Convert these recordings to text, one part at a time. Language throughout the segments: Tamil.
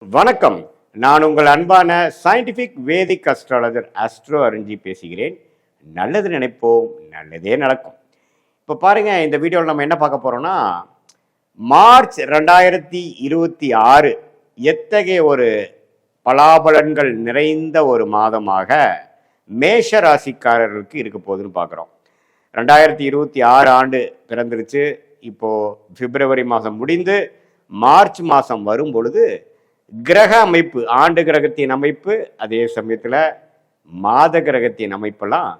வணக்கம். நான் உங்கள் அன்பான சயின்டிஃபிக் வேதிக் அஸ்ட்ராலஜர் ஆஸ்ட்ரோ அருஞ்சி பேசுகிறேன். நல்லது நினைப்போம், நல்லதே நடக்கும். இப்போ பாருங்க, இந்த வீடியோவில் நம்ம என்ன பார்க்க போறோம்னா, மார்ச் 2026 எத்தகைய ஒரு பலாபலன்கள் நிறைந்த ஒரு மாதமாக மேஷ ராசிக்காரர்களுக்கு இருக்க போகுதுன்னு பார்க்குறோம். 2026 ஆண்டு பிறந்துருச்சு. இப்போ பிப்ரவரி மாதம் முடிந்து மார்ச் மாதம் வரும் பொழுது கிரக அமைப்பு, ஆண்டு கிரகத்தின் அமைப்பு, அதே சமயத்தில் மாத கிரகத்தின் அமைப்பெல்லாம்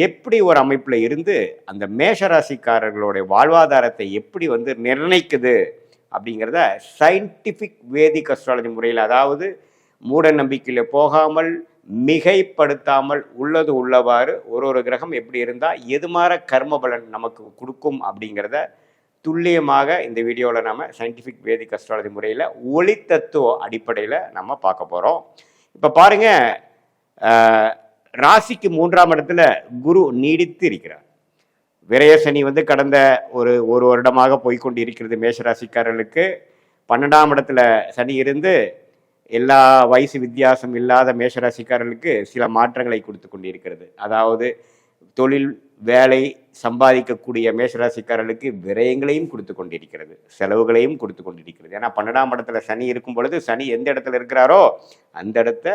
எப்படி ஒரு அமைப்பில் இருந்து அந்த மேஷராசிக்காரர்களுடைய வாழ்வாதாரத்தை எப்படி நிர்ணயிக்குது அப்படிங்கிறத சயின்டிஃபிக் வேதிக் அஸ்ட்ராலஜி முறையில், அதாவது மூட நம்பிக்கையில் போகாமல் மிகைப்படுத்தாமல் உள்ளது உள்ளவாறு ஒரு கிரகம் எப்படி இருந்தால் எது மாதிரி கர்ம பலன் நமக்கு கொடுக்கும் அப்படிங்கிறத துல்லியமாக இந்த வீடியோவில் நம்ம சயின்டிஃபிக் வேதிக் அஸ்ட்ராலஜி முறையில் ஒளி தத்துவ அடிப்படையில் நம்ம பார்க்க போகிறோம். இப்போ பாருங்கள், ராசிக்கு 3ஆம் இடத்துல குரு நீடித்து இருக்கிறார். விரயசனி கடந்த ஒரு வருடமாக போய்கொண்டு இருக்கிறது மேஷராசிக்காரர்களுக்கு. 12ஆம் இடத்துல சனி இருந்து எல்லா வயசு வித்தியாசம் இல்லாத மேஷராசிக்காரர்களுக்கு சில மாற்றங்களை கொடுத்து கொண்டிருக்கிறது. அதாவது தொழில் வேலை சம்பாதிக்கக்கூடிய மேஷராசிக்காரர்களுக்கு விரயங்களையும் கொடுத்து கொண்டிருக்கிறது, செலவுகளையும் கொடுத்து கொண்டிருக்கிறது. ஏன்னா 12ஆம் இடத்துல சனி இருக்கும் பொழுது சனி எந்த இடத்துல இருக்கிறாரோ அந்த இடத்த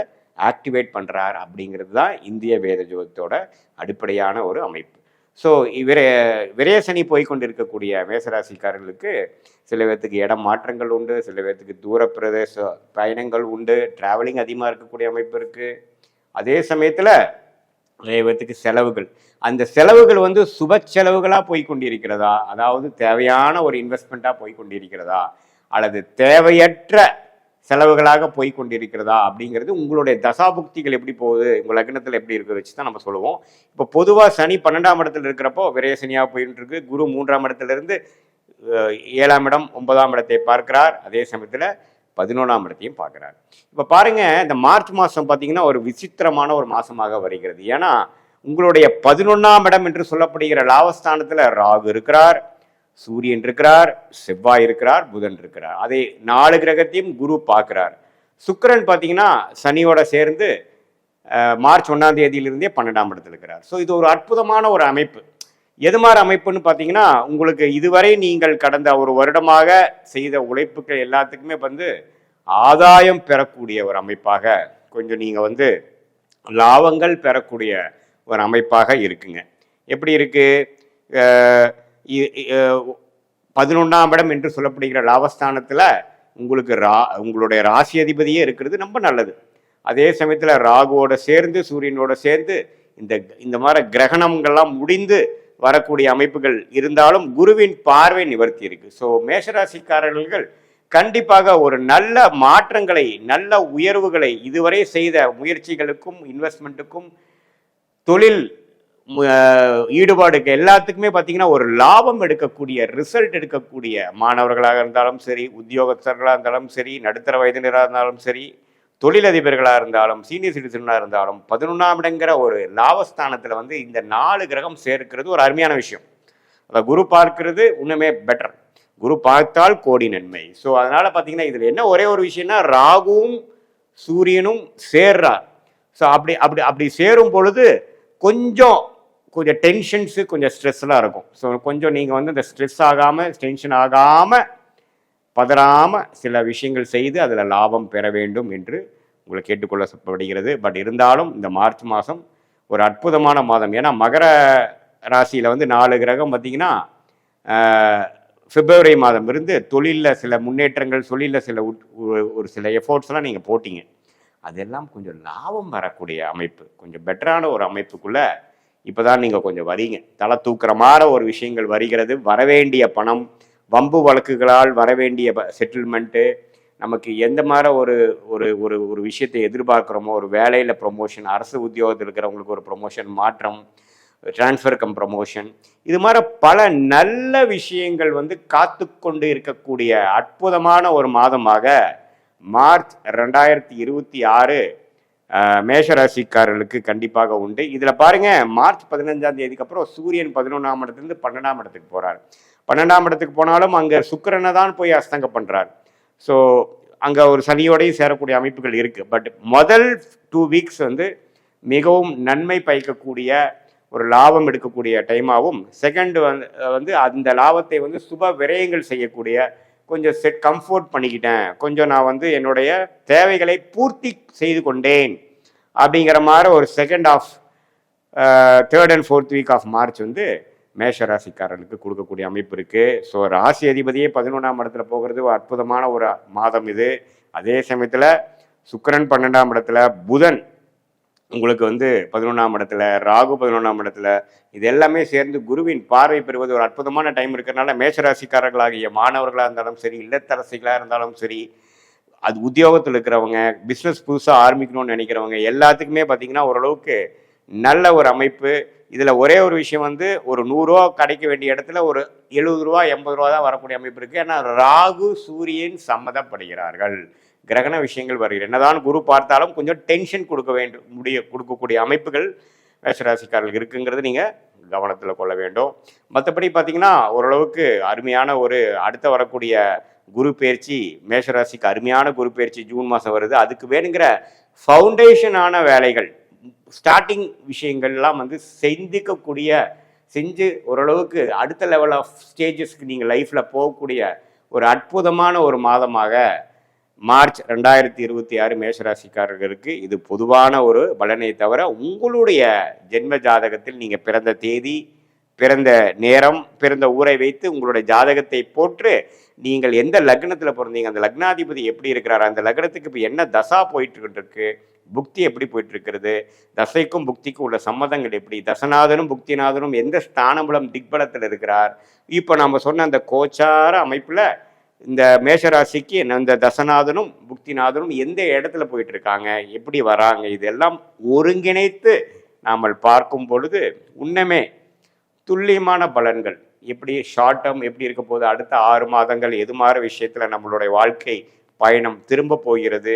ஆக்டிவேட் பண்ணுறார் அப்படிங்கிறது தான் இந்திய வேத ஜோதிடத்தோட அடிப்படையான ஒரு அமைப்பு. ஸோ விரயசனி போய்கொண்டிருக்கக்கூடிய மேஷராசிக்காரர்களுக்கு சில பேர்த்துக்கு இடம் மாற்றங்கள் உண்டு, சில பேர்த்துக்கு தூர பிரதேச பயணங்கள் உண்டு, டிராவலிங் அதிகமாக இருக்கக்கூடிய அமைப்பு இருக்குது. அதே சமயத்தில் நிறைய பேர்த்துக்கு செலவுகள், அந்த செலவுகள் சுப செலவுகளாக போய்கொண்டிருக்கிறதா, அதாவது தேவையான ஒரு இன்வெஸ்ட்மெண்ட்டாக போய்கொண்டிருக்கிறதா, அல்லது தேவையற்ற செலவுகளாக போய்கொண்டிருக்கிறதா அப்படிங்கிறது உங்களுடைய தசாபுக்திகள் எப்படி போகுது, உங்கள் லக்னத்தில் எப்படி இருக்கிறத வச்சு தான் நம்ம சொல்லுவோம். இப்போ பொதுவாக சனி 12ஆம் இடத்துல இருக்கிறப்போ விரயசனியாக போயிட்டு இருக்கு. குரு 3ஆம் இடத்துலேருந்து 7ஆம் இடம் 9ஆம் இடத்தை பார்க்கிறார். அதே சமயத்தில் 11ஆம் இடத்தையும் பார்க்குறாரு. இப்போ பாருங்கள், இந்த மார்ச் மாதம் பார்த்தீங்கன்னா ஒரு விசித்திரமான ஒரு மாதமாக வருகிறது. ஏன்னா உங்களுடைய 11ஆம் இடம் என்று சொல்லப்படுகிற லாபஸ்தானத்தில் ராகு இருக்கிறார், சூரியன் இருக்கிறார், செவ்வாய் இருக்கிறார், புதன் இருக்கிறார். அதை 4 கிரகத்தையும் குரு பார்க்குறார். சுக்கிரன் பார்த்தீங்கன்னா சனியோட சேர்ந்து மார்ச் 1ஆம் தேதியிலிருந்தே 12ஆம் இடத்துல இருக்கிறார். ஸோ இது ஒரு அற்புதமான ஒரு அமைப்பு. எது மாதிரி அமைப்புன்னு பார்த்தீங்கன்னா, உங்களுக்கு இதுவரை நீங்கள் கடந்த ஒரு வருடமாக செய்த உழைப்புகள் எல்லாத்துக்குமே ஆதாயம் பெறக்கூடிய ஒரு அமைப்பாக, கொஞ்சம் நீங்கள் லாபங்கள் பெறக்கூடிய ஒரு அமைப்பாக இருக்குங்க. எப்படி இருக்கு? 11ஆம் இடம் என்று சொல்லப்படுகிற லாபஸ்தானத்தில் உங்களுக்கு உங்களுடைய ராசி அதிபதியே இருக்கிறது ரொம்ப நல்லது. அதே சமயத்தில் ராகுவோட சேர்ந்து சூரியனோட சேர்ந்து இந்த மாதிரி கிரகணங்கள்லாம் முடிந்து வரக்கூடிய அமைப்புகள் இருந்தாலும் குருவின் பார்வை நிவர்த்தி இருக்கு. ஸோ மேஷராசிக்காரர்கள் கண்டிப்பாக ஒரு நல்ல மாற்றங்களை, நல்ல உயர்வுகளை, இதுவரை செய்த முயற்சிகளுக்கும் இன்வெஸ்ட்மெண்ட்டுக்கும் தொழில் ஈடுபாடுக்கு எல்லாத்துக்குமே பார்த்தீங்கன்னா ஒரு லாபம் எடுக்கக்கூடிய, ரிசல்ட் எடுக்கக்கூடிய மாணவர்களாக இருந்தாலும் சரி, உத்தியோகஸ்தர்களாக இருந்தாலும் சரி, நடுத்தர வயதினராக இருந்தாலும் சரி, தொழிலதிபர்களாக இருந்தாலும், சீனியர் சிட்டிசனாக இருந்தாலும் 11ஆம் இடங்கிற ஒரு லாபஸ்தானத்தில் இந்த 4 கிரகம் சேர்க்கிறது ஒரு அருமையான விஷயம். அதை குரு பார்க்கிறது இன்னுமே பெட்டர். குரு பார்த்தால் கோடி நன்மை. ஸோ அதனால் பார்த்தீங்கன்னா இதில் என்ன ஒரே ஒரு விஷயம்னா, ராகுவும் சூரியனும் சேர்றார். ஸோ அப்படி சேரும் பொழுது கொஞ்சம் டென்ஷன்ஸு, கொஞ்சம் ஸ்ட்ரெஸ்லாம் இருக்கும். ஸோ கொஞ்சம் நீங்கள் இந்த ஸ்ட்ரெஸ் ஆகாமல், டென்ஷன் ஆகாமல், பதறாமல் சில விஷயங்கள் செய்து அதில் லாபம் பெற வேண்டும் என்று உங்களை கேட்டுக்கொள்ளப்படுகிறது. பட் இருந்தாலும் இந்த மார்ச் மாதம் ஒரு அற்புதமான மாதம். ஏன்னா மகர ராசியில் 4 கிரகம் பார்த்தீங்கன்னா பிப்ரவரி மாதம் இருந்து தொழிலில் சில முன்னேற்றங்கள், தொழிலில் சில ஒரு சில எஃபோர்ட்ஸ்லாம் நீங்கள் போட்டிங்க. அதெல்லாம் கொஞ்சம் லாபம் வரக்கூடிய அமைப்பு, கொஞ்சம் பெட்டரான ஒரு அமைப்புக்குள்ளே இப்போ தான் நீங்கள் கொஞ்சம் வரீங்க. தலை தூக்குற மாதிரி ஒரு விஷயங்கள் வருகிறது. வரவேண்டிய பணம், வம்பு வழக்குகளால் வரவேண்டிய செட்டில்மெண்ட்டு, நமக்கு எந்த மாதிரி ஒரு ஒரு ஒரு ஒரு விஷயத்தை எதிர்பார்க்குறோமோ, ஒரு வேலையில் ப்ரொமோஷன், அரசு உத்தியோகத்தில் இருக்கிறவங்களுக்கு ஒரு ப்ரொமோஷன் மாற்றம், டிரான்ஸ்ஃபர் கம் ப்ரமோஷன், இது மாதிரி பல நல்ல விஷயங்கள் காத்து கொண்டு இருக்கக்கூடிய அற்புதமான ஒரு மாதமாக மார்ச் 2026 மேஷராசிக்காரர்களுக்கு கண்டிப்பாக உண்டு. இதில் பாருங்க, மார்ச் 15ஆம் தேதிக்கு அப்புறம் சூரியன் 11ஆம் இடத்துலேருந்து 12ஆம் இடத்துக்கு போகிறார். 12ஆம் இடத்துக்கு போனாலும் அங்கே சுக்கிரனை தான் போய் அஸ்தங்கம் பண்ணுறார். ஸோ அங்கே ஒரு சனியோடையும் சேரக்கூடிய அமைப்புகள் இருக்குது. பட் முதல் 2 வீக்ஸ் வந்து மிகவும் நன்மை பயக்கக்கூடிய ஒரு லாபம் எடுக்கக்கூடிய டைமாகவும், செகண்ட் வந்து அந்த லாபத்தை வந்து சுப விரயங்கள் செய்யக்கூடிய, கொஞ்சம் கம்ஃபோர்ட் பண்ணிக்கிட்டேன், கொஞ்சம் நான் வந்து என்னுடைய தேவைகளை பூர்த்தி செய்து கொண்டேன் அப்படிங்கிற மாதிரி ஒரு second of 3rd and 4th week of March வந்து மேஷ ராசிக்காரர்களுக்கு கொடுக்கக்கூடிய அமைப்பு இருக்குது. ஸோ ராசி அதிபதியே 11ஆம் இடத்துல போகிறது ஒரு அற்புதமான ஒரு மாதம் இது. அதே சமயத்தில் சுக்கிரன் 12ஆம் இடத்துல, புதன் உங்களுக்கு வந்து 11ஆம் இடத்துல, ராகு 11ஆம் இடத்துல, இது எல்லாமே சேர்ந்து குருவின் பார்வை பெறுவது ஒரு அற்புதமான டைம் இருக்கிறதுனால மேஷராசிக்காரர்களாகிய மாணவர்களாக இருந்தாலும் சரி, இல்லத்தரசிகளாக இருந்தாலும் சரி, அது உத்தியோகத்தில் இருக்கிறவங்க, பிஸ்னஸ் புதுசாக ஆரம்பிக்கணும்னு நினைக்கிறவங்க எல்லாத்துக்குமே பார்த்தீங்கன்னா ஓரளவுக்கு நல்ல ஒரு அமைப்பு. இதில் ஒரே ஒரு விஷயம் வந்து ஒரு 100 ரூபா கிடைக்க வேண்டிய இடத்துல ஒரு 70 ரூபா 80 ரூபா தான் வரக்கூடிய அமைப்பு இருக்குது. ஏன்னா ராகு சூரியன் சம்மதப்படுகிறார்கள், கிரகண விஷயங்கள் வருகிறது. என்னதான் குரு பார்த்தாலும் கொஞ்சம் டென்ஷன் கொடுக்கக்கூடிய அமைப்புகள் மேஷராசிக்காரர்கள் இருக்குங்கிறது நீங்கள் கவனத்தில் கொள்ள வேண்டும். மற்றபடி பார்த்தீங்கன்னா ஓரளவுக்கு அருமையான ஒரு அடுத்த வரக்கூடிய குரு பயிற்சி, மேஷராசிக்கு அருமையான குரு பயிற்சி ஜூன் மாதம் வருது. அதுக்கு வேணுங்கிற ஃபவுண்டேஷனான வேலைகள், ஸ்டார்டிங் விஷயங்கள்லாம் வந்து செஞ்சு ஓரளவுக்கு அடுத்த லெவல் ஆஃப் ஸ்டேஜஸ்க்கு நீங்கள் லைஃப்பில் போகக்கூடிய ஒரு அற்புதமான ஒரு மாதமாக மார்ச் 2026 மேஷராசிக்காரர்களுக்கு இது பொதுவான ஒரு பலனை தவிர, உங்களுடைய ஜென்ம ஜாதகத்தில் நீங்கள் பிறந்த தேதி, பிறந்த நேரம், பிறந்த ஊரை வைத்து உங்களுடைய ஜாதகத்தை போட்டு நீங்கள் எந்த லக்னத்தில் பிறந்தீங்க, அந்த லக்னாதிபதி எப்படி இருக்கிறார், அந்த லக்னத்துக்கு இப்போ என்ன தசா போயிட்டு இருக்கு, புக்தி எப்படி போயிட்டு இருக்கிறது, தசைக்கும் புக்திக்கும் உள்ள சம்மதங்கள் எப்படி, தசநாதனும் புக்திநாதனும் எந்த ஸ்தானபலம் திக்பலத்தில் இருக்கிறார், இப்போ நம்ம சொன்ன அந்த கோச்சார அமைப்பில் இந்த மேஷராசிக்கு இந்த தசநாதனும் புக்திநாதனும் எந்த இடத்துல போயிட்டு இருக்காங்க, எப்படி வராங்க, இதெல்லாம் ஒருங்கிணைத்து நாம் பார்க்கும் பொழுது உண்மையே துல்லியமான பலன்கள் எப்படி ஷார்ட் டேர்ம் எப்படி இருக்க போது, அடுத்த 6 மாதங்கள் எது மாதிரி விஷயத்தில் நம்மளுடைய வாழ்க்கை பயணம் திரும்ப போகிறது,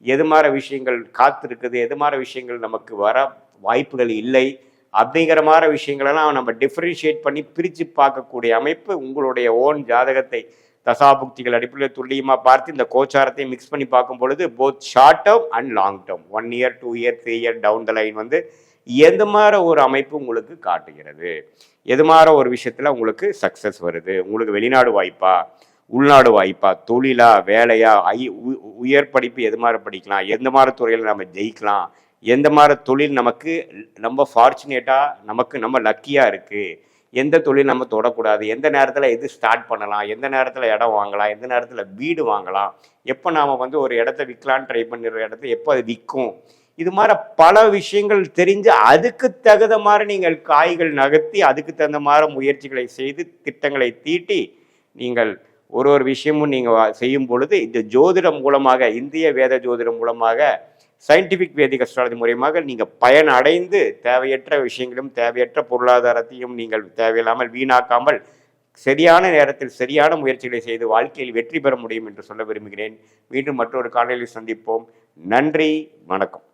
எது மாதிரி விஷயங்கள் காத்திருக்குது, எது மாதிரி விஷயங்கள் நமக்கு வர வாய்ப்புகள் இல்லை அப்படிங்கிற மாதிரி விஷயங்களெல்லாம் நம்ம டிஃப்ரென்ஷியேட் பண்ணி பிரித்து பார்க்கக்கூடிய அமைப்பு உங்களுடைய ஓன் ஜாதகத்தை தசாபுக்திகள் அடிப்படையில் துல்லியமாக பார்த்து இந்த கோச்சாரத்தையும் மிக்ஸ் பண்ணி பார்க்கும் பொழுது both short term and long term 1 year 2 year 3 year down the line வந்து எது மாதிரி ஒரு அமைப்பு உங்களுக்கு காட்டுகிறது, எது மாதிரி ஒரு விஷயத்தில் உங்களுக்கு சக்ஸஸ் வருது, உங்களுக்கு வெளிநாடு வாய்ப்பா, உள்நாடு வாய்ப்பா, தொழிலா, வேலையா, உயர் படிப்பு எது மாதிரி படிக்கலாம், எந்த மாதிரி துறையில் நம்ம ஜெயிக்கலாம், எந்த மாதிரி தொழில் நமக்கு நம்ம ஃபார்ச்சுனேட்டாக நம்ம லக்கியாக இருக்குது, எந்த தொழில் நம்ம தொடக்கூடாது, எந்த நேரத்தில் எது ஸ்டார்ட் பண்ணலாம், எந்த நேரத்தில் இடம் வாங்கலாம், எந்த நேரத்தில் வீடு வாங்கலாம், எப்போ நாம் வந்து ஒரு இடத்த விற்கலான்னு ட்ரை பண்ணுற இடத்த எப்போ அது விற்கும், இது மாதிரி பல விஷயங்கள் தெரிஞ்சு அதுக்கு தகுந்த மாதிரி நீங்கள் காய்கள் நகர்த்தி அதுக்கு தகுந்த மாதிரி முயற்சிகளை செய்து திட்டங்களை தீட்டி நீங்கள் ஒரு விஷயமும் நீங்கள் செய்யும் பொழுது இந்த ஜோதிடம் மூலமாக, இந்திய வேத ஜோதிடம் மூலமாக, சயின்டிஃபிக் வேதிக் அஸ்ட்ராலஜி மூலமாக நீங்கள் பயன் அடைந்து தேவையற்ற விஷயங்களும் தேவையற்ற பொருளாதாரத்தையும் நீங்கள் தேவையில்லாமல் வீணாக்காமல் சரியான நேரத்தில் சரியான முயற்சிகளை செய்து வாழ்க்கையில் வெற்றி பெற முடியும் என்று சொல்ல விரும்புகிறேன். மீண்டும் மற்றொரு காணொளியில் சந்திப்போம். நன்றி, வணக்கம்.